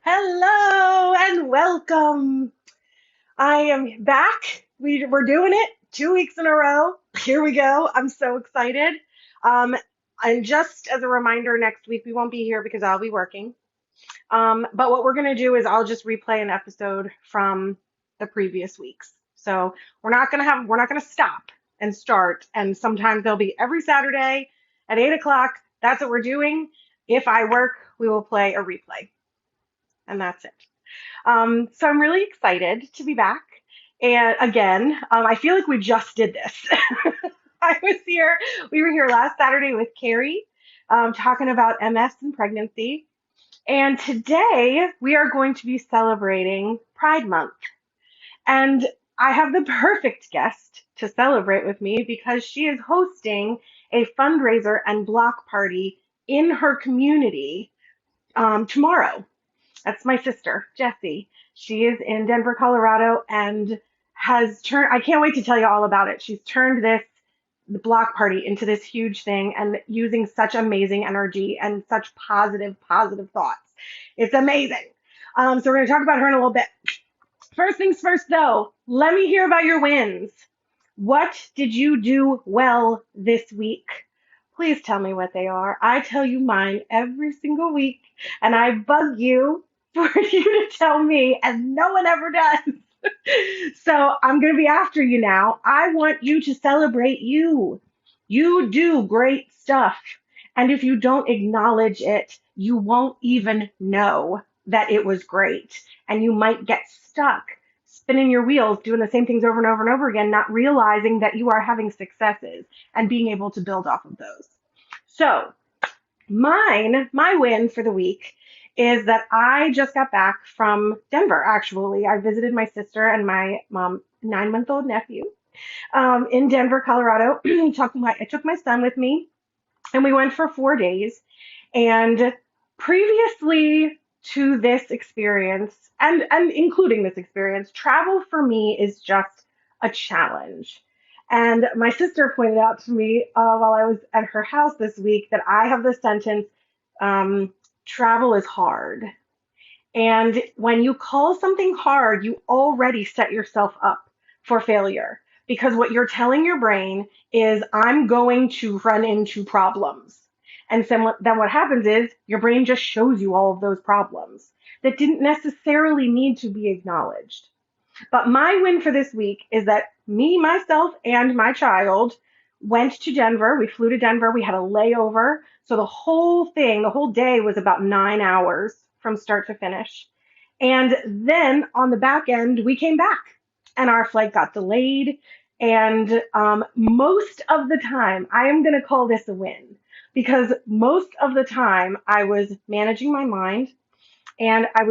Hello and welcome. I am back. We're doing it 2 weeks in a row. Here we go. I'm so excited. Um, and just as a reminder, next week we won't be here because I'll be working. But what we're going to do is I'll just replay an episode from the previous weeks. So we're not going to stop and start. And sometimes there'll be every Saturday at 8 o'clock. That's what we're doing. If I work, we will play a replay. And that's it. So I'm really excited to be back. And again, I feel like we just did this. We were here last Saturday with Carrie, talking about MS and pregnancy. And today we are going to be celebrating Pride Month. And I have the perfect guest to celebrate with me because she is hosting a fundraiser and block party in her community tomorrow. That's my sister, Jessie. She is in Denver, Colorado, and I can't wait to tell you all about it. She's turned the block party into this huge thing and using such amazing energy and such positive thoughts. It's amazing. So we're going to talk about her in a little bit. First things first, though, let me hear about your wins. What did you do well this week? Please tell me what they are. I tell you mine every single week, and I bug you for you to tell me, and no one ever does. So I'm going to be after you now. I want you to celebrate you. You do great stuff. And if you don't acknowledge it, you won't even know that it was great. And you might get stuck spinning your wheels, doing the same things over and over and over again, not realizing that you are having successes and being able to build off of those. So my win for the week is that I just got back from Denver, actually. I visited my sister and my 9-month-old nephew in Denver, Colorado. I took my son with me, and we went for 4 days. And previously to this experience, and including this experience, travel for me is just a challenge. And my sister pointed out to me while I was at her house this week that I have the sentence, travel is hard. And when you call something hard, you already set yourself up for failure because what you're telling your brain is, I'm going to run into problems. And then what happens is your brain just shows you all of those problems that didn't necessarily need to be acknowledged. But my win for this week is that me, myself, and my child went to Denver. We flew to Denver. We had a layover. So the whole day was about 9 hours from start to finish. And then on the back end, we came back and our flight got delayed. And most of the time, I am going to call this a win because most of the time I was managing my mind and I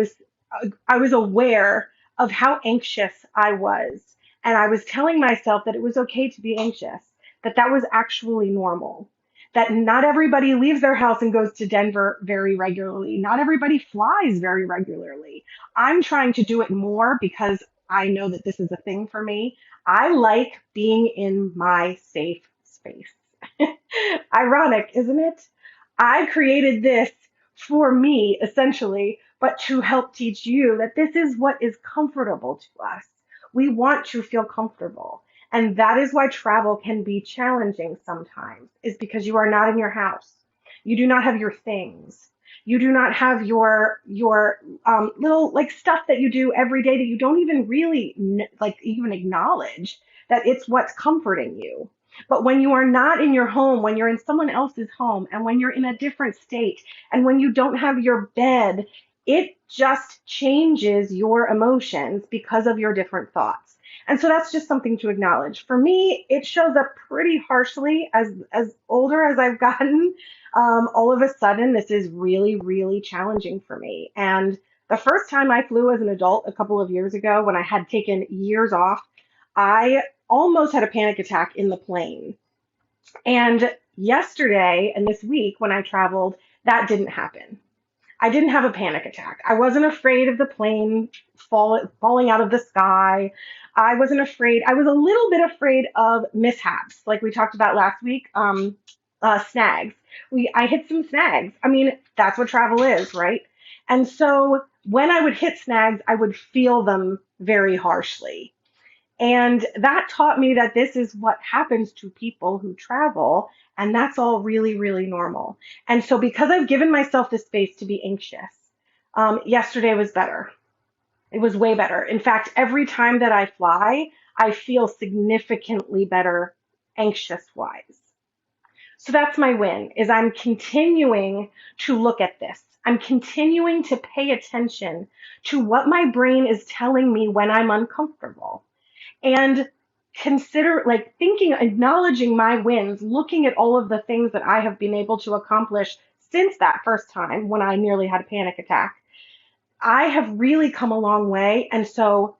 was aware of how anxious I was. And I was telling myself that it was okay to be anxious, that that was actually normal, that not everybody leaves their house and goes to Denver very regularly. Not everybody flies very regularly. I'm trying to do it more because I know that this is a thing for me. I like being in my safe space. Ironic, isn't it? I created this for me, essentially, but to help teach you that this is what is comfortable to us. We want to feel comfortable. And that is why travel can be challenging sometimes, is because you are not in your house. You do not have your things. You do not have your little like stuff that you do every day that you don't even really like even acknowledge that it's what's comforting you. But when you are not in your home, when you're in someone else's home, and when you're in a different state, and when you don't have your bed, it just changes your emotions because of your different thoughts. And so that's just something to acknowledge. For me, it shows up pretty harshly as older as I've gotten. All of a sudden, this is really challenging for me. And the first time I flew as an adult a couple of years ago, when I had taken years off, I almost had a panic attack in the plane. And yesterday and this week when I traveled, that didn't happen. I didn't have a panic attack. I wasn't afraid of the plane falling out of the sky. I wasn't afraid. I was a little bit afraid of mishaps, like we talked about last week. Snags. I hit some snags. I mean, that's what travel is, right? And so when I would hit snags, I would feel them very harshly. And that taught me that this is what happens to people who travel, and that's all really, really normal. And so, because I've given myself the space to be anxious, yesterday was better. It was way better. In fact, every time that I fly, I feel significantly better anxious wise. So that's my win is I'm continuing to look at this. I'm continuing to pay attention to what my brain is telling me when I'm uncomfortable and consider like thinking, acknowledging my wins, looking at all of the things that I have been able to accomplish since that first time when I nearly had a panic attack. I have really come a long way. And so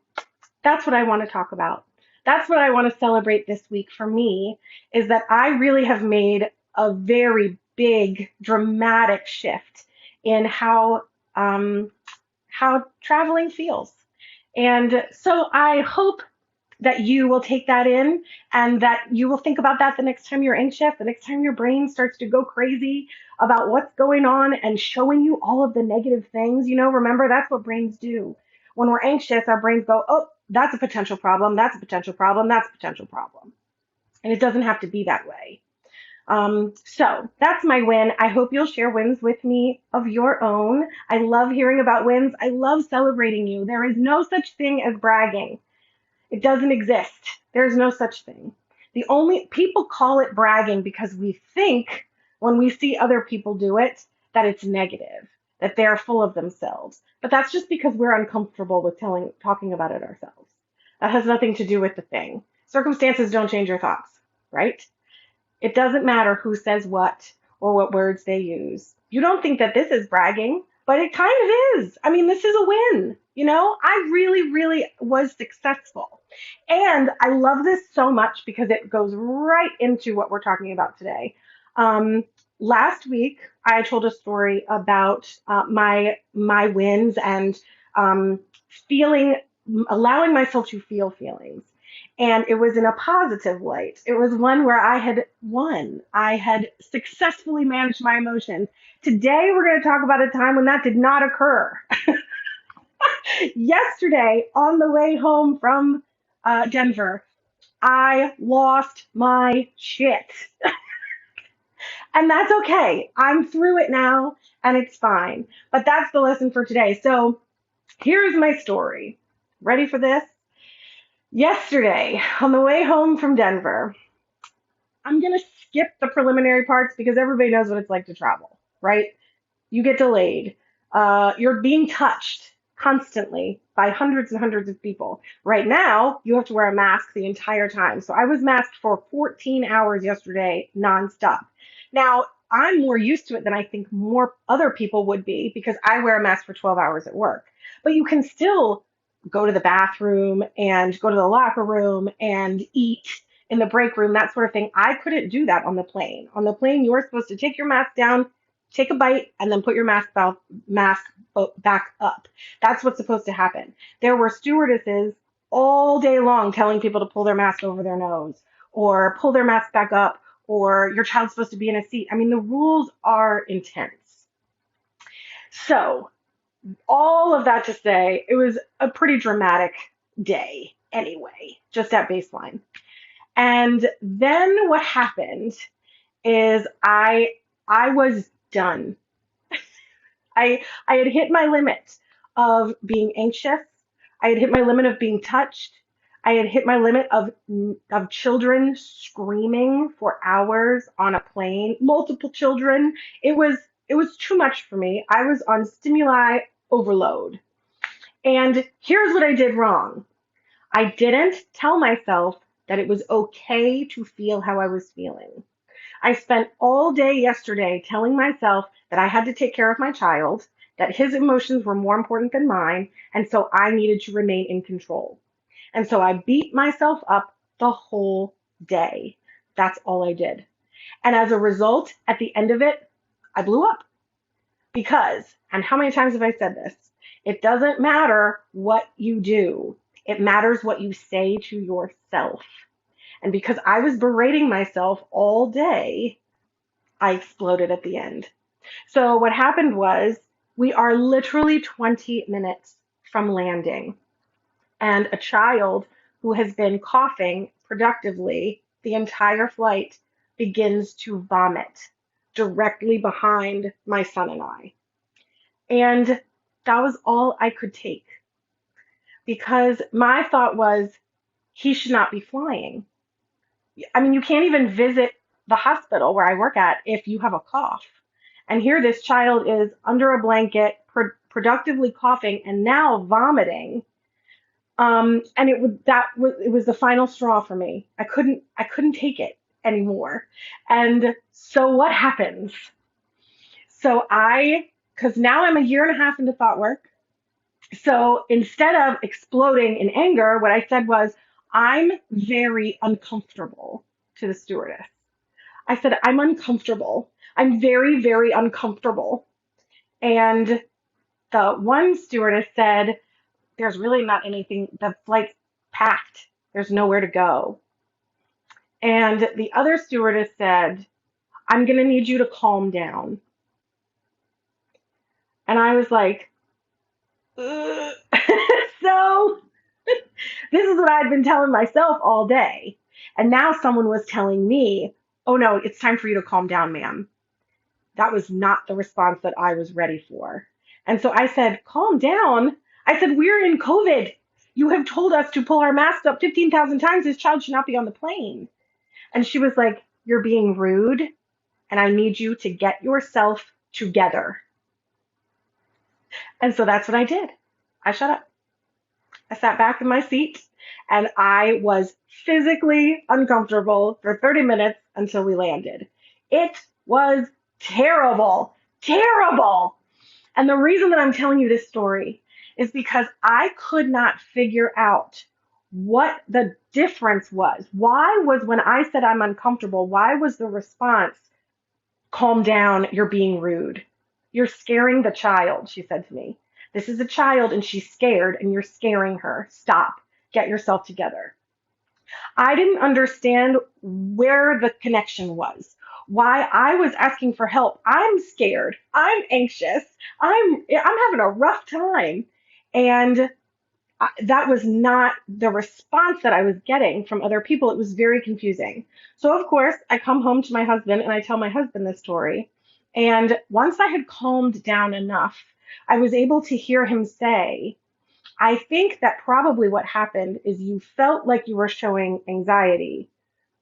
that's what I want to talk about. That's what I want to celebrate this week for me is that I really have made a very big, dramatic shift in how traveling feels. And so I hope that you will take that in and that you will think about that the next time you're anxious, the next time your brain starts to go crazy about what's going on and showing you all of the negative things. Remember, that's what brains do. When we're anxious, our brains go, oh, that's a potential problem, that's a potential problem, that's a potential problem. And it doesn't have to be that way. So that's my win. I hope you'll share wins with me of your own. I love hearing about wins. I love celebrating you. There is no such thing as bragging. It doesn't exist. There's no such thing. The only people call it bragging because we think when we see other people do it that it's negative, that they're full of themselves. But that's just because we're uncomfortable with talking about it ourselves. That has nothing to do with the thing. Circumstances don't change your thoughts, right? It doesn't matter who says what or what words they use. You don't think that this is bragging, but it kind of is. I mean, this is a win. I really, really was successful. And I love this so much because it goes right into what we're talking about today. Um, Last week, I told a story about my wins and um, feeling, allowing myself to feel feelings. And it was in a positive light. It was one where I had won. I had successfully managed my emotions. Today, we're going to talk about a time when that did not occur. Yesterday, on the way home from Denver, I lost my shit. And that's okay. I'm through it now and it's fine. But that's the lesson for today. So here's my story. Ready for this? Yesterday, on the way home from Denver, I'm going to skip the preliminary parts because everybody knows what it's like to travel, right? You get delayed. You're being touched constantly by hundreds and hundreds of people. Right now, you have to wear a mask the entire time. So I was masked for 14 hours yesterday, nonstop. Now, I'm more used to it than I think more other people would be because I wear a mask for 12 hours at work. But you can still go to the bathroom and go to the locker room and eat in the break room, that sort of thing. I couldn't do that on the plane. On the plane, you are supposed to take your mask down, take a bite, and then put your mask back up. That's what's supposed to happen. There were stewardesses all day long telling people to pull their mask over their nose or pull their mask back up or your child's supposed to be in a seat. I mean, the rules are intense. So, all of that to say, it was a pretty dramatic day anyway, just at baseline. And then what happened is I was done. I had hit my limit of being anxious. I had hit my limit of being touched. I had hit my limit of children screaming for hours on a plane, multiple children. It was too much for me. I was on stimuli overload. And here's what I did wrong. I didn't tell myself that it was okay to feel how I was feeling. I spent all day yesterday telling myself that I had to take care of my child, that his emotions were more important than mine, and so I needed to remain in control. And so I beat myself up the whole day. That's all I did. And as a result, at the end of it, I blew up. Because, and how many times have I said this? It doesn't matter what you do. It matters what you say to yourself. And because I was berating myself all day, I exploded at the end. So what happened was We are literally 20 minutes from landing, and a child who has been coughing productively the entire flight begins to vomit directly behind my son and I. And that was all I could take because my thought was he should not be flying. I mean, you can't even visit the hospital where I work at if you have a cough. And here this child is under a blanket, productively coughing and now vomiting. And it was the final straw for me. I couldn't take it anymore. And so what happens? So because now I'm a year and a half into thought work. So instead of exploding in anger, what I said was, I'm very uncomfortable to the stewardess. I said, I'm uncomfortable. I'm very, very uncomfortable. And the one stewardess said, there's really not anything, the flight's packed. There's nowhere to go. And the other stewardess said, I'm going to need you to calm down. And I was like, ugh. So this is what I'd been telling myself all day. And now someone was telling me, oh no, it's time for you to calm down, ma'am. That was not the response that I was ready for. And so I said, calm down. I said, we're in COVID. You have told us to pull our masks up 15,000 times. This child should not be on the plane. And she was like, you're being rude, and I need you to get yourself together. And so that's what I did. I shut up. I sat back in my seat, and I was physically uncomfortable for 30 minutes until we landed. It was terrible, terrible. And the reason that I'm telling you this story is because I could not figure out what the difference was. Why was when I said I'm uncomfortable, why was the response, calm down, you're being rude? You're scaring the child, she said to me. This is a child and she's scared and you're scaring her. Stop. Get yourself together. I didn't understand where the connection was, why I was asking for help. I'm scared. I'm anxious. I'm having a rough time. And that was not the response that I was getting from other people. It was very confusing. So of course, I come home to my husband and I tell my husband this story. And once I had calmed down enough, I was able to hear him say, I think that probably what happened is you felt like you were showing anxiety,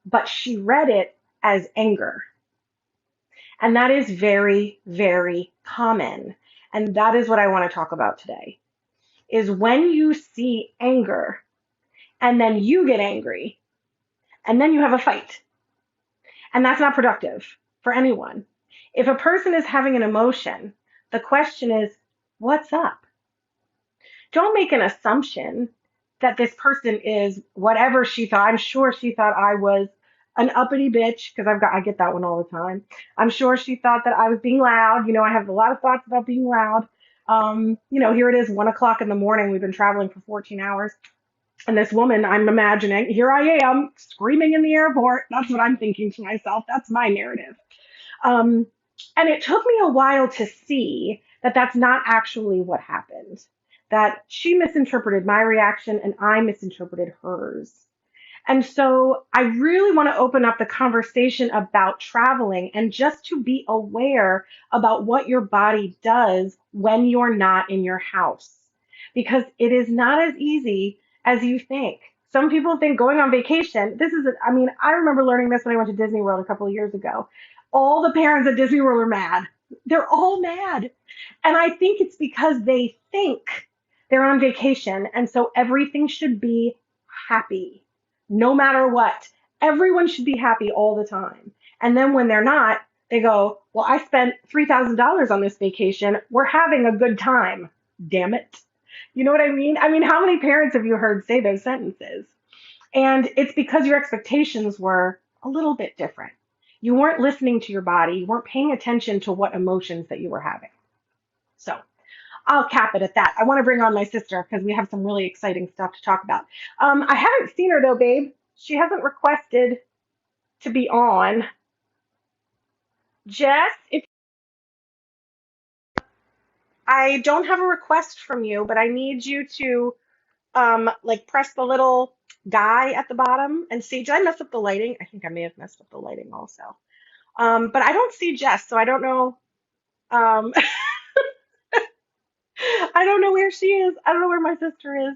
but she read it as anger. And that is very, very common. And that is what I want to talk about today is when you see anger and then you get angry and then you have a fight. And that's not productive for anyone. If a person is having an emotion, the question is, what's up? Don't make an assumption that this person is whatever she thought. I'm sure she thought I was an uppity bitch because I get that one all the time. I'm sure she thought that I was being loud. You know, I have a lot of thoughts about being loud. Here it is, 1 o'clock in the morning. We've been traveling for 14 hours. And this woman, I'm imagining, here I am screaming in the airport. That's what I'm thinking to myself. That's my narrative. Um, and it took me a while to see that that's not actually what happened, that she misinterpreted my reaction and I misinterpreted hers. And so I really want to open up the conversation about traveling and just to be aware about what your body does when you're not in your house. Because it is not as easy as you think. Some people think going on vacation, I remember learning this when I went to Disney World a couple of years ago. All the parents at Disney World are mad. They're all mad. And I think it's because they think they're on vacation. And so everything should be happy no matter what. Everyone should be happy all the time. And then when they're not, they go, well, I spent $3,000 on this vacation. We're having a good time. Damn it. You know what I mean? I mean, how many parents have you heard say those sentences? And it's because your expectations were a little bit different. You weren't listening to your body. You weren't paying attention to what emotions that you were having. So I'll cap it at that. I want to bring on my sister because we have some really exciting stuff to talk about. I haven't seen her though, babe. She hasn't requested to be on. Jess, if I don't have a request from you, but I need you to like press the little guy at the bottom and see. Did I mess up the lighting? I think I may have messed up the lighting also. But I don't see Jess, so I don't know. Um, I don't know where she is. I don't know where my sister is.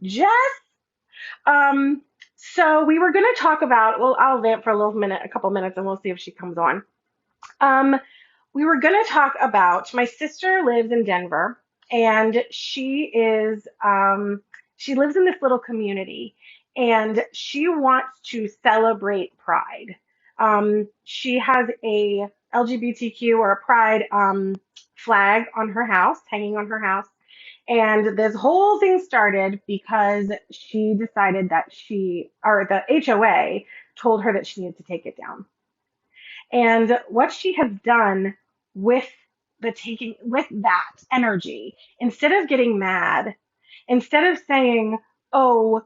Jess. Um, so we were going to talk about. Well, I'll vamp for a little minute, a couple minutes, and we'll see if she comes on. Um, we were going to talk about my sister lives in Denver, and she lives in this little community, and she wants to celebrate Pride. She has a LGBTQ or a Pride flag on her house, hanging on her house. And this whole thing started because she decided that or the HOA told her that she needed to take it down. And what she has done with with that energy, instead of getting mad, instead of saying, "Oh,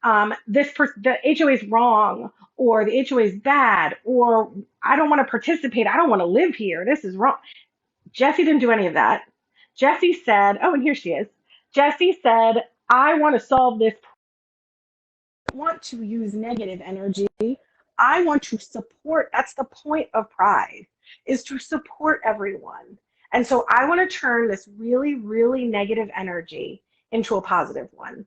the HOA is wrong," or "the HOA is bad," or "I don't want to participate. I don't want to live here. This is wrong." Jessie didn't do any of that. Jessie said, "Oh, and here she is." Jessie said, "I want to solve this. I don't want to use negative energy. I want to support. That's the point of Pride, is to support everyone. And so I want to turn this really, really negative energy into a positive one.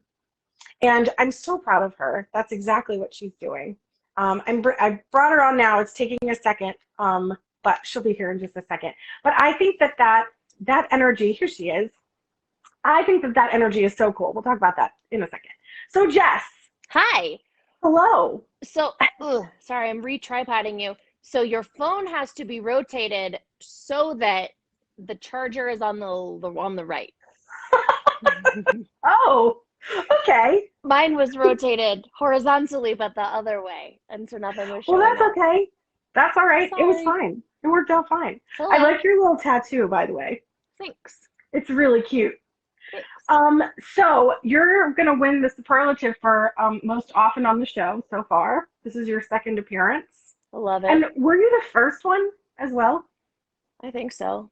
And I'm so proud of her. That's exactly what she's doing. I brought her on now. It's taking a second, but she'll be here in just a second. But I think that energy, here she is. I think that energy is so cool. We'll talk about that in a second. So Jess, Hi. hello. So, sorry, I'm re-tripoding you. So your phone has to be rotated so that the charger is on the right. Oh, okay. Mine was rotated horizontally, but the other way, and so nothing was Well, showing that's up. okay. That's all right. It was Sorry. fine. It worked out fine. I Hello. like your little tattoo, by the way. Thanks. It's really cute. Thanks. So you're gonna win the superlative for most often on the show so far. This is your second appearance. I love it. And were you the first one as well? I think so.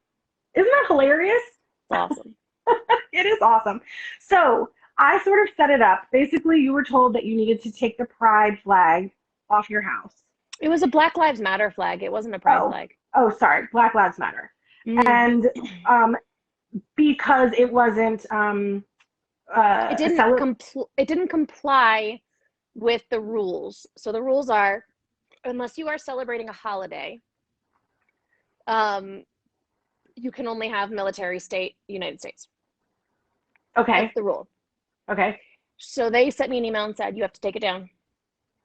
Isn't that hilarious? It's awesome. It is awesome. So I sort of set it up. Basically, you were told that you needed to take the pride flag off your house. It was a Black Lives Matter flag. It wasn't a pride Oh, flag. oh, sorry, Black Lives Matter. Mm. And um, because it wasn't It didn't comply with the rules. So the rules are, unless you are celebrating a holiday, um, you can only have military state United States. okay, That's the rule. okay. So they sent me an email and said, you have to take it down.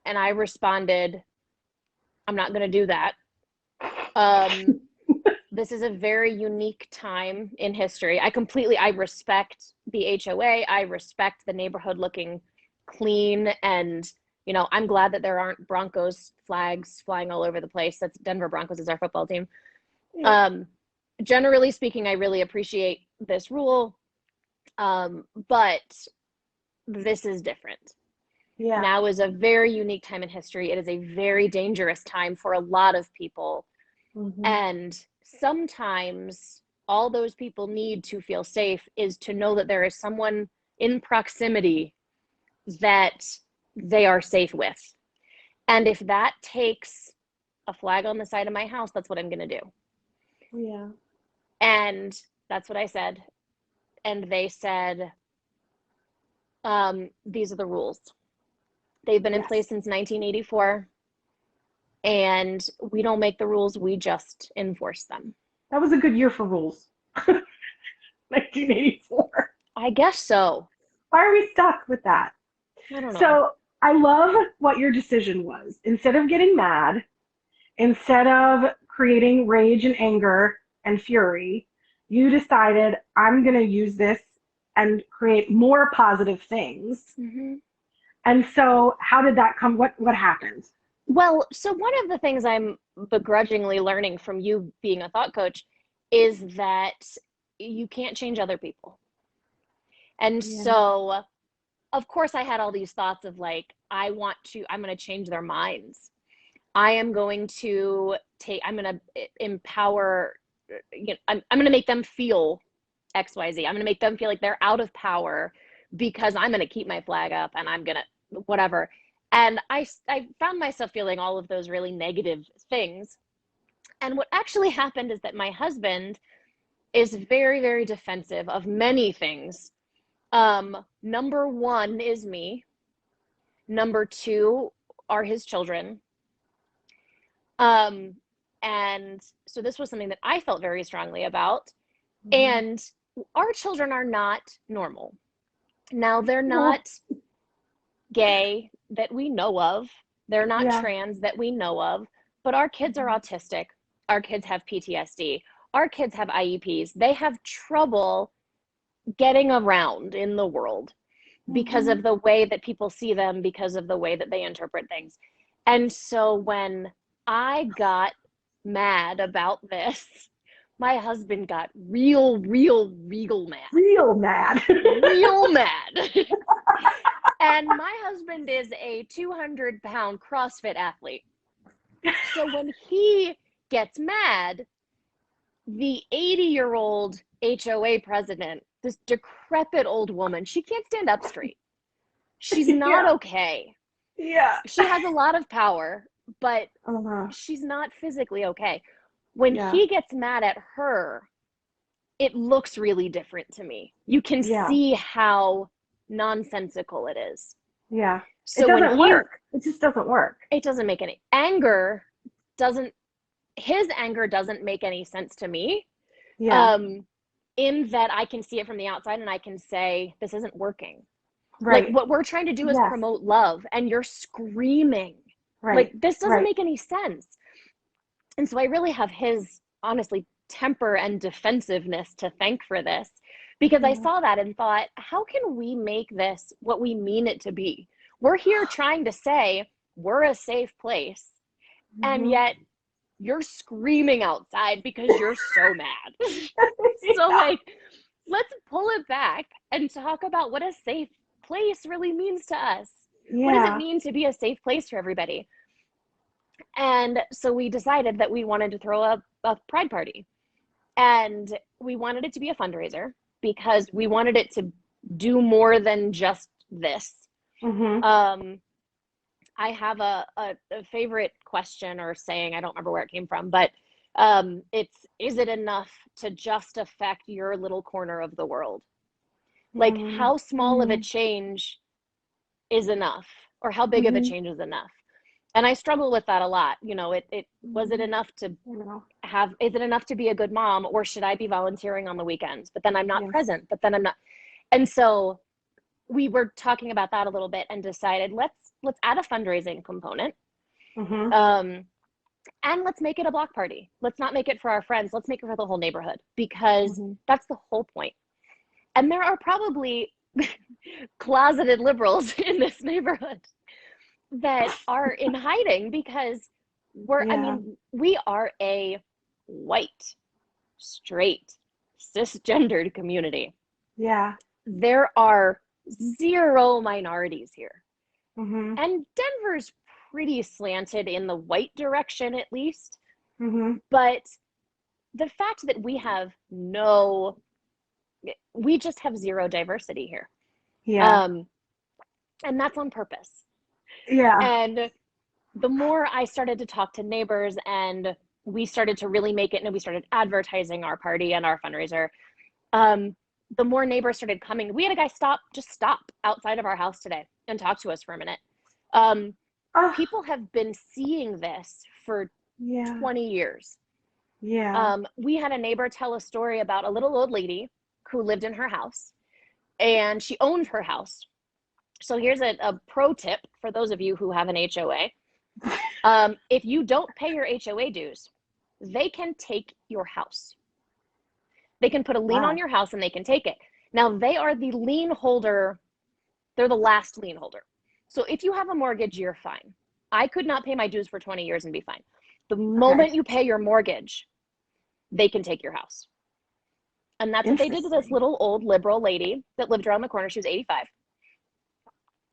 And I responded, I'm not going to do that. This is a very unique time in history. I respect the HOA. I respect the neighborhood looking clean. And, I'm glad that there aren't Broncos flags flying all over the place. That's Denver Broncos is our football team. Generally speaking, I really appreciate this rule. But this is different. Yeah. Now is a very unique time in history. It is a very dangerous time for a lot of people. Mm-hmm. And sometimes all those people need to feel safe is to know that there is someone in proximity that they are safe with. And if that takes a flag on the side of my house, that's what I'm going to do. Yeah. And that's what I said. And they said, these are the rules. They've been in place since 1984. And we don't make the rules, we just enforce them. That was a good year for rules. 1984. I guess so. Why are we stuck with that? I don't know. So I love what your decision was. Instead of getting mad, instead of creating rage and anger and fury, you decided, I'm going to use this and create more positive things. Mm-hmm. And so how did that come? What happened? Well, so one of the things I'm begrudgingly learning from you being a thought coach is that you can't change other people. And so, of course, I had all these thoughts of like, I'm going to change their minds. I'm going to empower, I'm going to make them feel XYZ. I'm going to make them feel like they're out of power because I'm going to keep my flag up and I'm going to whatever. And I found myself feeling all of those really negative things. And what actually happened is that my husband is very, very defensive of many things. Number one is me. Number two are his children. Um, and so this was something that I felt very strongly about. Mm-hmm. And our children are not normal. Now, they're Oh, not gay that we know of, they're not yeah. trans that we know of, but our kids are Mm-hmm. autistic. Our kids have PTSD. Our kids have IEPs. They have trouble getting around in the world because Mm-hmm. of the way that people see them, because of the way that they interpret things. And so when I got mad about this, my husband got real mad. Real mad. Real mad. And my husband is a 200-pound CrossFit athlete. So when he gets mad, the 80-year-old HOA president, this decrepit old woman, she can't stand up straight. She's not Yeah. okay. Yeah. She has a lot of power, but Uh-huh. she's not physically okay. When Yeah. he gets mad at her, it looks really different to me. You can Yeah. see how nonsensical it is. Yeah. It So when doesn't he, work. It just doesn't work. it doesn't make any anger, doesn't, his anger doesn't make any sense to me. Yeah. Um, in that I can see it from the outside and I can say, this isn't working. Like Right. what we're trying to do is Yes. promote love and you're screaming. Like Right. this doesn't Right. make any sense. And so I really have his, honestly, temper and defensiveness to thank for this because I Yeah. saw that and thought, how can we make this what we mean it to be? We're here trying to say we're a safe place, and Mm-hmm. yet you're screaming outside because you're so mad. So, Yeah. like, let's pull it back and talk about what a safe place really means to us. What does it Yeah. mean to be a safe place for everybody? And so we decided that we wanted to throw a pride party. And we wanted it to be a fundraiser because we wanted it to do more than just this. Mm-hmm. Um, I have a favorite question or saying, I don't remember where it came from, but it's, is it enough to just affect your little corner of the world? Like, how small of a Mm-hmm. change is enough, or how big of a Mm-hmm. change is enough? And I struggle with that a lot. It was it Mm-hmm. enough to You know. have, is it enough to be a good mom, or should I be volunteering on the weekends? But then I'm not Yes. present, but then I'm not. And so we were talking about that a little bit and decided let's add a fundraising component. Mm-hmm. Um, and let's make it a block party. Let's not make it for our friends. Let's make it for the whole neighborhood because Mm-hmm. that's the whole point. And there are probably closeted liberals in this neighborhood that are in hiding because I Yeah. mean, we are a white, straight, cisgendered community. Yeah. There are zero minorities here. Mm-hmm. And Denver's pretty slanted in the white direction, at least. Mm-hmm. But the fact that we just have zero diversity here. Yeah. Um, and that's on purpose. Yeah. And the more I started to talk to neighbors and we started to really make it, and we started advertising our party and our fundraiser, um, the more neighbors started coming. We had a guy stop outside of our house today and talk to us for a minute. Um, Oh, People have been seeing this for yeah. 20 years. Yeah. We had a neighbor tell a story about a little old lady who lived in her house and she owned her house. So here's a pro tip for those of you who have an HOA. If you don't pay your HOA dues, they can take your house. They can put a lien on Wow. your house and they can take it. Now, they are the lien holder. They're the last lien holder. So if you have a mortgage, you're fine. I could not pay my dues for 20 years and be fine. The Okay. moment you pay your mortgage, they can take your house. And that's what they did to this Interesting. little old liberal lady that lived around the corner. She was 85.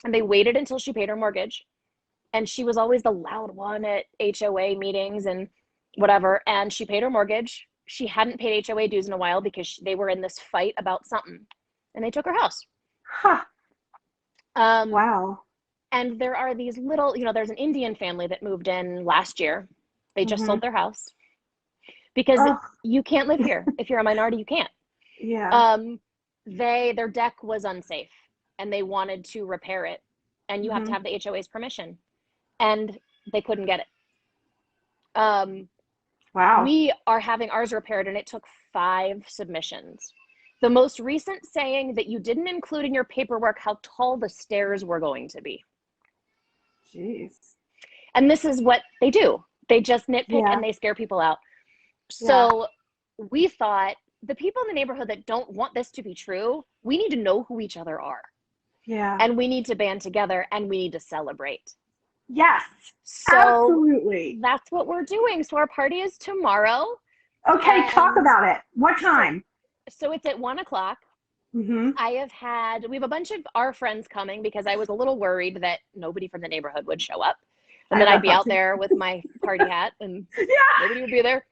And they waited until she paid her mortgage. And she was always the loud one at HOA meetings and whatever. And she paid her mortgage. she hadn't paid HOA dues in a while because they were in this fight about something, and they took her house. Huh. Um, Wow. and there are these little, there's an Indian family that moved in last year. They just Mm-hmm. sold their house because Oh, you can't live here. If you're a minority, you can't. yeah. Um, their deck was unsafe and they wanted to repair it, and you have to Mm-hmm. have the HOA's permission, and they couldn't get it. Um, Wow. we are having ours repaired, and it took 5 submissions. The most recent saying that you didn't include in your paperwork how tall the stairs were going to be. Jeez. And this is what they do. They just nitpick Yeah. and they scare people out. Yeah. So we thought, the people in the neighborhood that don't want this to be true, we need to know who each other are. Yeah. And we need to band together and we need to celebrate. Yes. So Absolutely. that's what we're doing. So our party is tomorrow. Okay, talk And about it. What so time? so it's at 1 o'clock. Mm-hmm. We have a bunch of our friends coming because I was a little worried that nobody from the neighborhood would show up. And I then I'd love be that out too. there with my party hat and Yeah. nobody would be there.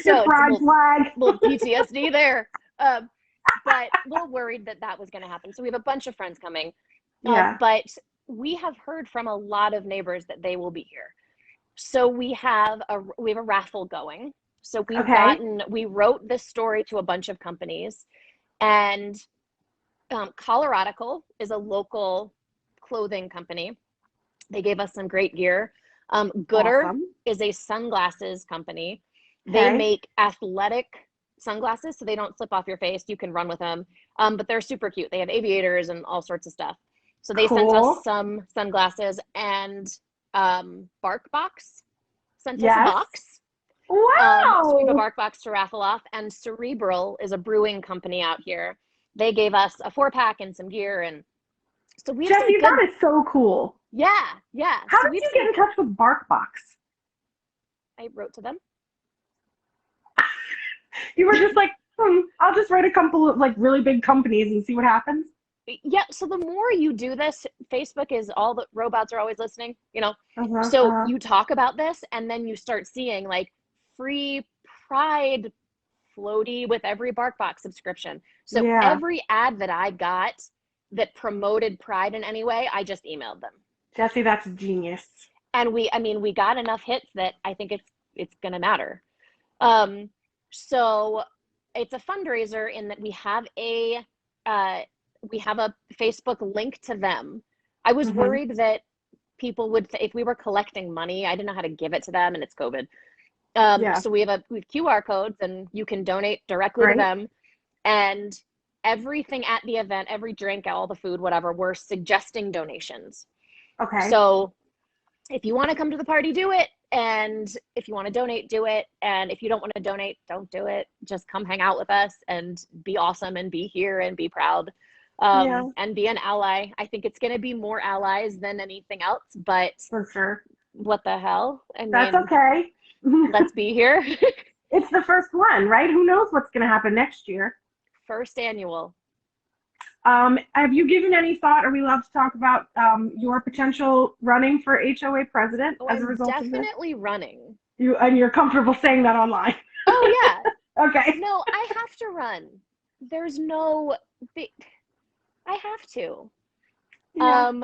Your So it's a pride little, flag. little PTSD there. But a little worried that that was going to happen. So we have a bunch of friends coming. Yeah. But we have heard from a lot of neighbors that they will be here. So we have a raffle going. So Okay. we wrote this story to a bunch of companies, and Coloradical is a local clothing company. They gave us some great gear. Gooder Awesome. is a sunglasses company. They Okay. make athletic sunglasses so they don't slip off your face. You can run with them, but they're super cute. They have aviators and all sorts of stuff. So they sent us Cool. some sunglasses, and BarkBox sent us a Yes. box. So we have a Wow. bark box to raffle off, and Cerebral is a brewing company out here. They gave us a 4-pack and some gear, and so we have some Jesse, good. that is so cool. Yeah, yeah. How So did we have you get some. in touch with BarkBox? I wrote to them. You were just like, I'll just write a couple of like really big companies and see what happens. Yeah. So the more you do this, Facebook is all the robots are always listening. Uh-huh. So Uh-huh. you talk about this, and then you start seeing like free Pride floaty with every BarkBox subscription. So Yeah. every ad that I got that promoted Pride in any way, I just emailed them. Jesse, that's genius. And we got enough hits that I think it's gonna matter. Um, so it's a fundraiser in that uh, we have a Facebook link to them. I was Mm-hmm. worried that people would, if we were collecting money, I didn't know how to give it to them, and it's COVID. Yeah. So we have QR codes, and you can donate directly to Great. them. And everything at the event, every drink, all the food, whatever, we're suggesting donations. Okay. So if you want to come to the party, do it. And if you want to donate, do it. And if you don't want to donate, don't do it. Just come hang out with us and be awesome and be here and be proud, Yeah, and be an ally. I think it's going to be more allies than anything else, but for sure. what the hell? I That's mean, okay. let's be here. It's the first one, right? Who knows what's going to happen next year? First annual. Have you given any thought? Are we allowed to talk about your potential running for HOA president Oh, as a I'm result of this? definitely running. You're comfortable saying that online. Oh, yeah. Okay. No, I have to run. There's no, I have to. Yeah. Um,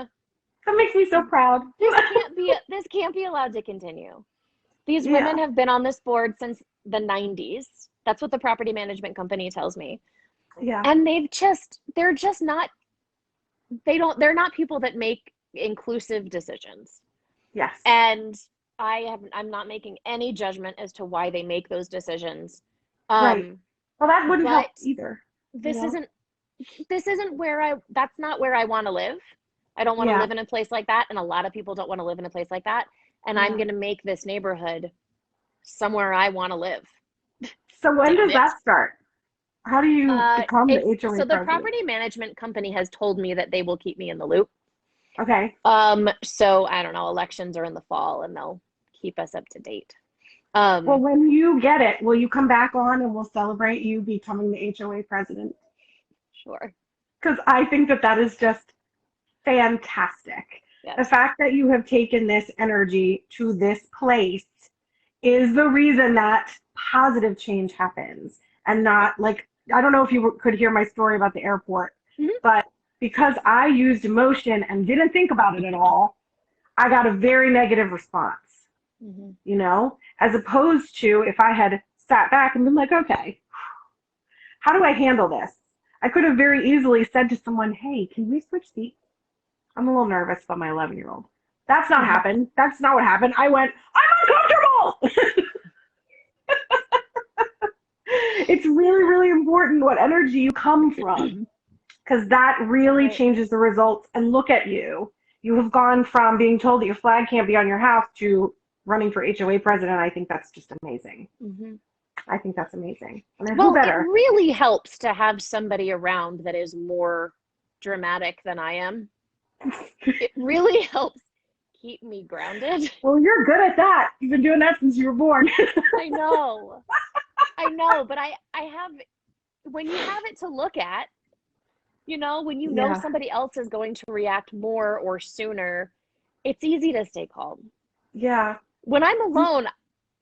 That makes me so proud. this can't be allowed to continue. These women Yeah. have been on this board since the 90s. That's what the property management company tells me. Yeah. And they're just not, they're not people that make inclusive decisions. Yes. And I'm not making any judgment as to why they make those decisions. Right. Um, Well, that wouldn't help but either. You this know? isn't this isn't that's not where I want to live. I don't want to Yeah. live in a place like that, and a lot of people don't want to live in a place like that. And I'm Yeah. going to make this neighborhood somewhere I want to live. So when Damn does it. that start? How do you become the It's HOA so the president? property management company has told me that they will keep me in the loop. Okay. So I don't know, elections are in the fall and they'll keep us up to date. Well, Um, when you get it, will you come back on and we'll celebrate you becoming the HOA president? sure. Because I think that that is just fantastic. The Yes. fact that you have taken this energy to this place is the reason that positive change happens and not like, I don't know if you could hear my story about the airport, Mhm. but because I used emotion and didn't think about it at all, I got a very negative response, Mhm. as opposed to if I had sat back and been like, okay, how do I handle this? I could have very easily said to someone, hey, can we switch seats? I'm a little nervous about my 11-year-old. That's not Mhm. happened. That's not what happened. I went, I'm uncomfortable. It's really, really important what energy you come from because that really Right. changes the results. And look at you. You have gone from being told that your flag can't be on your house to running for HOA president. I think that's just amazing. Mhm. I think that's amazing. And then who Well, it better? really helps to have somebody around that is more dramatic than I am. It really helps keep me grounded. Well, you're good at that. You've been doing that since you were born. I know. I know, but I have when you have it to look at, when you know Yeah. somebody else is going to react more or sooner, it's easy to stay calm. Yeah. When I'm alone,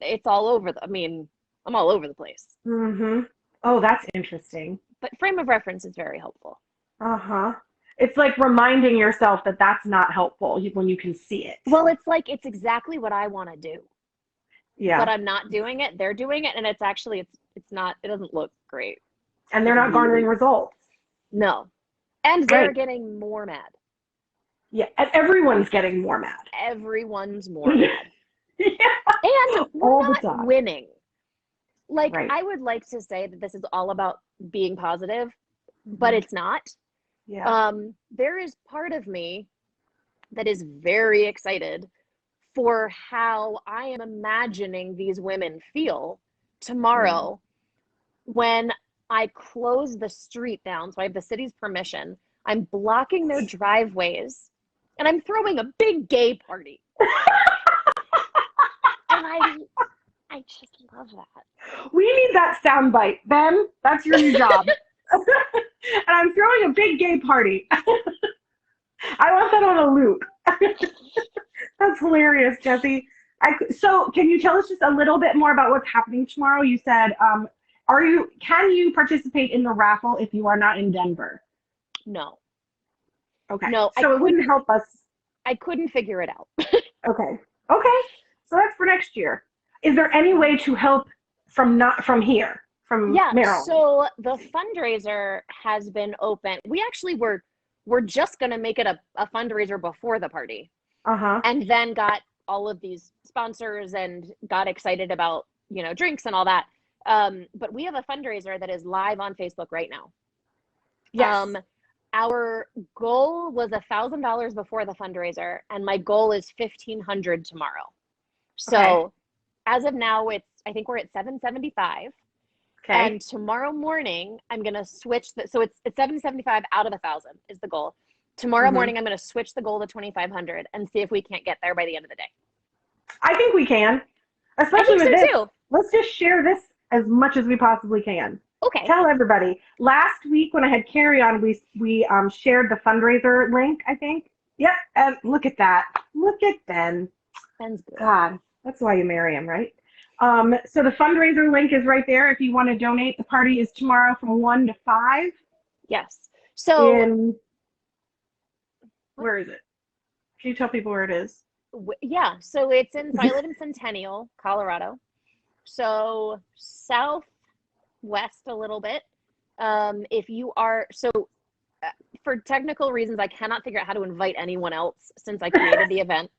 it's all over I mean, I'm all over the place. Mm-hmm. Oh, that's interesting. But frame of reference is very helpful. Uh-huh. It's like reminding yourself that that's not helpful when you can see it. Well, it's like it's exactly what I want to do, but Yeah. I'm not doing it. They're doing it, and it's not. It doesn't look great. And they're It not garnering really results. no, and they're Right. getting more mad. Yeah. And everyone's getting more mad. Everyone's more mad, Yeah. and we're All the not time. winning. Like Right. I would like to say that this is all about being positive, but Mm-hmm. it's not. Yeah. There is part of me that is very excited for how I am imagining these women feel Yeah. tomorrow when I close the street down. So I have the city's permission. I'm blocking their driveways and I'm throwing a big gay party. And I just love that. We need that sound bite. Ben, that's your new job. And I'm throwing a big gay party. I want that on a loop. That's hilarious, Jesse. So can you tell us just a little bit more about what's happening tomorrow? You said, can you participate in the raffle if you are not in Denver? No. Okay. No, So it wouldn't help us. I couldn't figure it out. Okay. Okay. So that's for next year. Is there any way to help from here, from Yeah, Maryland? so the fundraiser has been open. We actually were just gonna make it a fundraiser before the party, Uh-huh. and then got all of these sponsors and got excited about, drinks and all that. But we have a fundraiser that is live on Facebook right now. Yes. Um, our goal was $1,000 before the fundraiser, and my goal is 1,500 tomorrow. Okay. So as of now, I think we're at 775. Okay. And tomorrow morning, I'm gonna switch so it's 775 out of 1,000 is the goal. Tomorrow Mm-hmm. morning, I'm gonna switch the goal to 2,500 and see if we can't get there by the end of the day. I think we can, I especially think with so this. too. Let's just share this as much as we possibly can. Okay. Tell everybody. Last week when I had Carrie on, we shared the fundraiser link, I think. Yep, and look at that. Look at Ben. Sounds good. God, that's why you marry him, right? So the fundraiser link is right there if you want to donate. The party is tomorrow from 1 to 5 Yes. So in, where is it? Can you tell people where it is? yeah, so it's in so I live in Centennial, Colorado. So southwest a little bit. If you are for technical reasons, I cannot figure out how to invite anyone else since I created the event.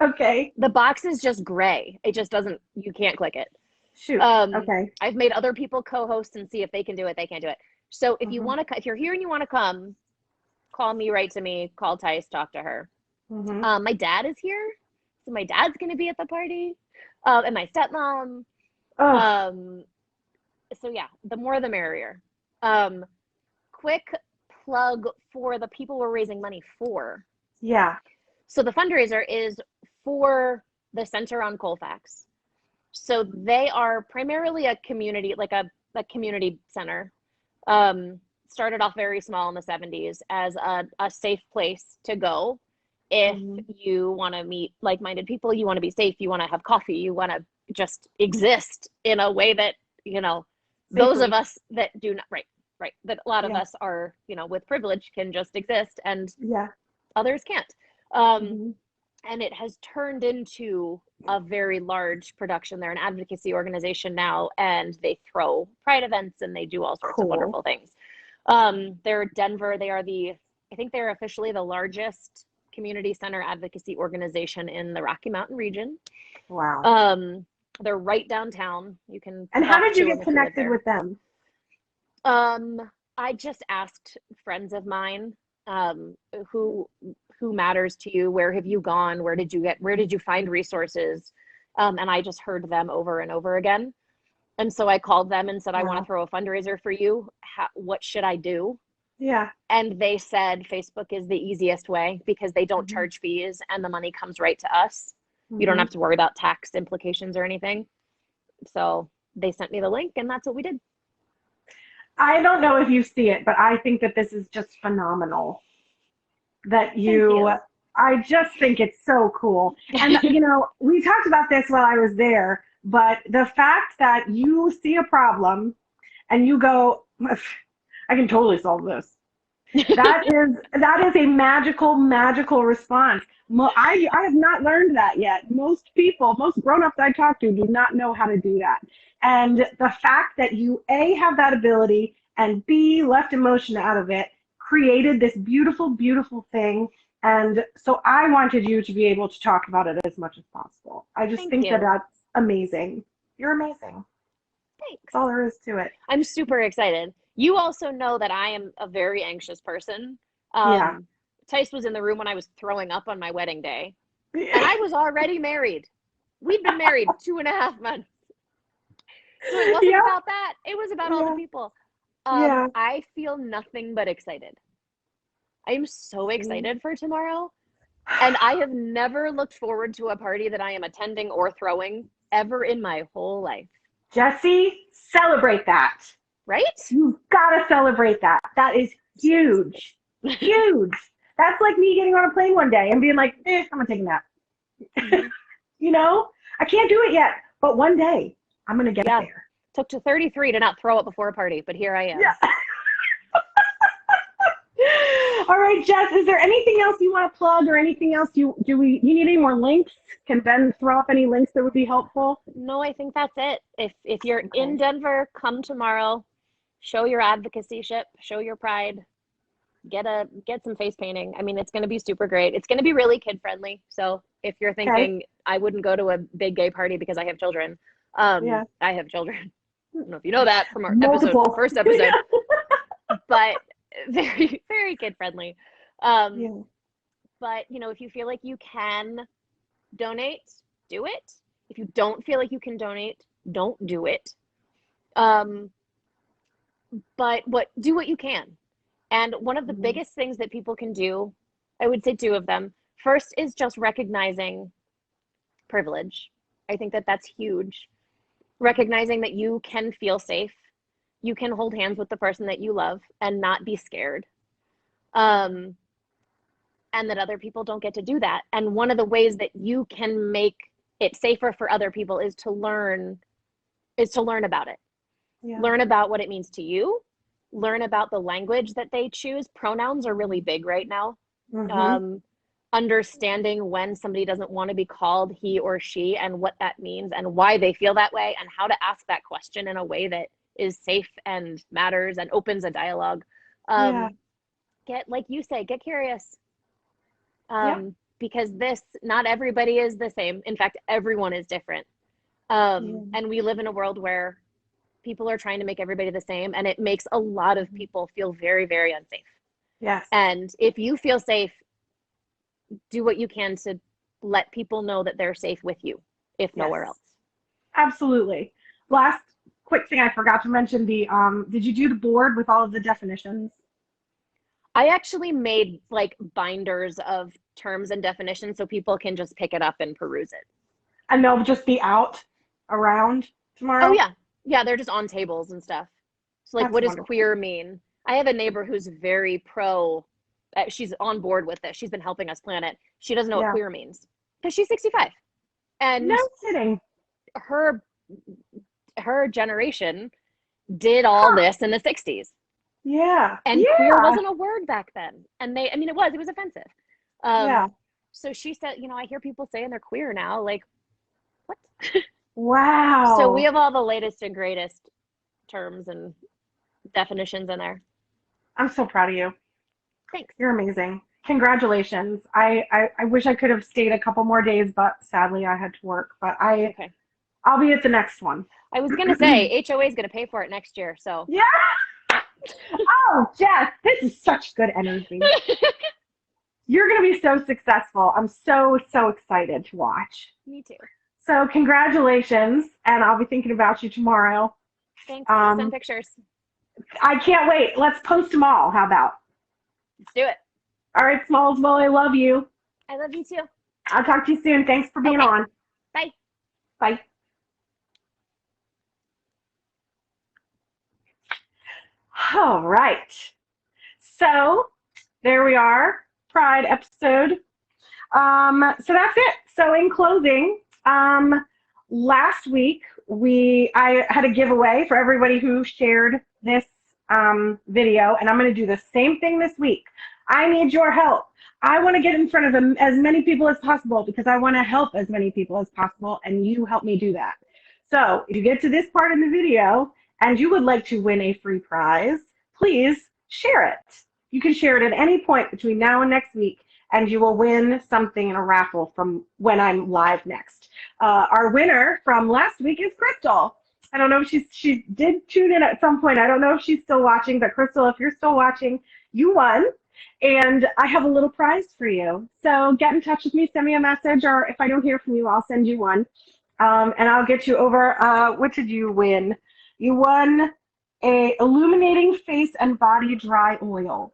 Okay. The box is just gray. It just doesn't, you can't click it. Shoot. Okay. I've made other people co-host and see if they can do it. They can't do it. So if you Mm-hmm. want to, if you're here and you want to come, call me, write to me, call Tice, talk to her. Mm-hmm. My dad is here. So my dad's going to be at the party. And my stepmom. Oh, Um, so yeah, the more the merrier. Quick plug for the people we're raising money for. yeah. So the fundraiser is for the Center on Colfax. So they are primarily a community, like a community center. Started off very small in the 70s as a safe place to go if Mm-hmm. you want to meet like-minded people, you want to be safe, you want to have coffee, you want to just exist in a way that, you know, those of Safely. us that do not, right, right, that a lot of Yeah. us are, you know, with privilege can just exist and Yeah. others can't. Um, Hmm. and it has turned into a very large production. They're an advocacy organization now, and they throw pride events and they do all sorts of Cool. wonderful things. They're Denver. They are the, I think they're officially the largest community center advocacy organization in the Rocky Mountain region. Wow. Um, they're right downtown. You can And how talk did you to them get if you live connected there. with them? Um, I just asked friends of mine, um, who who matters to you? Where have you gone? Where did you find resources? And I just heard them over and over again. And so I called them and said, I want to Wow. throw a fundraiser for you. What should I do? Yeah. And they said Facebook is the easiest way because they don't Hmm. charge fees and the money comes right to us. You don't Hmm. have to worry about tax implications or anything. So they sent me the link and that's what we did. I don't know if you see it, but I think that this is just phenomenal. That Thank you, you. I just think it's so cool. And, we talked about this while I was there, but the fact that you see a problem and you go, I can totally solve this. That is a magical response. I have not learned that yet. Most people, most grown-ups I talk to do not know how to do that. And the fact that you A, have that ability, and B, left emotion out of it, created this beautiful thing. And so I wanted you to be able to talk about it as much as possible. I just Thank think that you. that's amazing. You're amazing. Thanks. That's all there is to it. I'm super excited. You also know that I am a very anxious person. Yeah. Um, Tice was in the room when I was throwing up on my wedding day, and I was already married. We'd been married 2.5 months. So it wasn't Yeah. about that. It was about all the Yeah. people. Yeah. I feel nothing but excited. I am so excited for tomorrow. And I have never looked forward to a party that I am attending or throwing ever in my whole life. Jesse, celebrate that. Right? You've got to celebrate that. That is huge. Huge. That's like me getting on a plane one day and being like, I'm going to take a nap. Mm-hmm. you know, I can't do it yet, but one day I'm going to get Yeah. there. Took to 33 to not throw up before a party, but here I am. Yeah. All right, Jess, is there anything else you want to plug or anything else you need any more links? Can Ben throw up any links that would be helpful? No, I think that's it. If you're in Okay. Denver, come tomorrow. Show your advocacy ship, show your pride. Get some face painting. I mean, it's going to be super great. It's going to be really kid friendly. So if you're Okay. thinking I wouldn't go to a big gay party because I have children, Yeah. I have children. I don't know if you know that from our Multiple. first episode, but very very kid friendly. Um, Yeah. but you know, if you feel like you can donate, do it. If you don't feel like you can donate, don't do it. Um, but do what you can. And one of the Mhm. biggest things that people can do, I would say two of them. First is just recognizing privilege. I think that that's huge. Recognizing that you can feel safe, you can hold hands with the person that you love and not be scared. Um, and that other people don't get to do that. And one of the ways that you can make it safer for other people is to learn about it. Yeah. Learn about what it means to you. Learn about the language that they choose. Pronouns are really big right now. Mhm. Um, Understanding when somebody doesn't want to be called he or she and what that means and why they feel that way and how to ask that question in a way that is safe and matters and opens a dialogue. Yeah. Um, like you say, get curious. Yeah. Because not everybody is the same. In fact, everyone is different. Yeah. And we live in a world where people are trying to make everybody the same, and it makes a lot of Mhm. people feel very, very unsafe. Yes. And if you feel safe, do what you can to let people know that they're safe with you, if Yes. nowhere else. Absolutely. Last quick thing I forgot to mention did you do the board with all of the definitions? I actually made like binders of terms and definitions so people can just pick it up and peruse it. And they'll just be out around Oh, tomorrow? yeah. Yeah, they're just on tables and stuff. So, like, That's what does wonderful. queer mean? I have a neighbor who's very pro, she's on board with this. She's been helping us plan it. She doesn't know what Yeah. queer means because she's 65. No And kidding. her her generation did all Huh. this in the 60s. Yeah. And queer Yeah. wasn't a word back then. And I mean, it was offensive. Um, Yeah. so she said, I hear people saying they're queer now. Like, what? So we Wow. have all the latest and greatest terms and definitions in there. I'm so proud of you. Thanks. You're amazing. Congratulations. I wish I could have stayed a couple more days, but sadly I had to work. But Okay. I'll be at the next one. I was gonna say HOA is gonna pay for it next year, so Yeah. Oh, Jess, this is such good energy. You're going to be so successful. I'm so, so excited to watch. me too. So, congratulations, and I'll be thinking about you tomorrow. Thanks. I'll send Um, pictures. I can't wait. Let's post them all. How about? Let's do it. All right, Smalls. Well, I love you. I love you too. I'll talk to you soon. Thanks for being Okay. on. Bye. Bye. All right. So, there we are. Pride episode. So that's it. So in closing, last week I had a giveaway for everybody who shared this video, and I'm going to do the same thing this week. I need your help. I want to get in front of as many people as possible because I want to help as many people as possible, and you help me do that. So if you get to this part in the video and you would like to win a free prize, please share it. You can share it at any point between now and next week, and you will win something in a raffle from when I'm live next. Our winner from last week is Crystal. I don't know if she did tune in at some point. I don't know if she's still watching, but Crystal, if you're still watching, you won. And I have a little prize for you. So get in touch with me, send me a message, or if I don't hear from you, I'll send you one. And I'll get you over. What did you win? You won a illuminating face and body dry oil.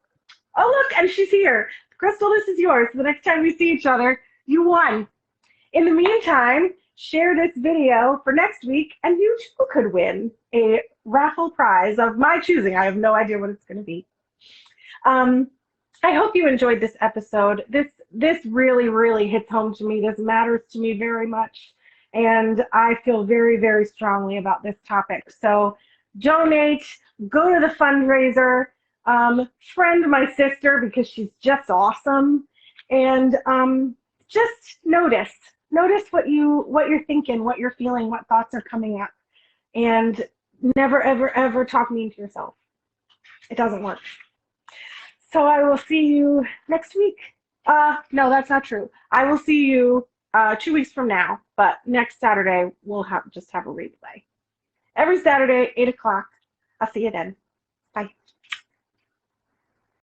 Oh, look, and she's here. Crystal, this is yours. The next time we see each other, you won. In the meantime, share this video for next week, and you too could win a raffle prize of my choosing. I have no idea what it's going to be. I hope you enjoyed this episode. This really, really hits home to me. This matters to me very much, and I feel very, very strongly about this topic. So donate, go to the fundraiser, friend my sister because she's just awesome, and just notice what you're thinking, what you're feeling, what thoughts are coming up, and never, ever, ever talk mean to yourself. It doesn't work. So I will see you next week. No, that's not true. I will see you 2 weeks from now, but next Saturday we'll just have a replay. Every Saturday, 8 o'clock. I'll see you then.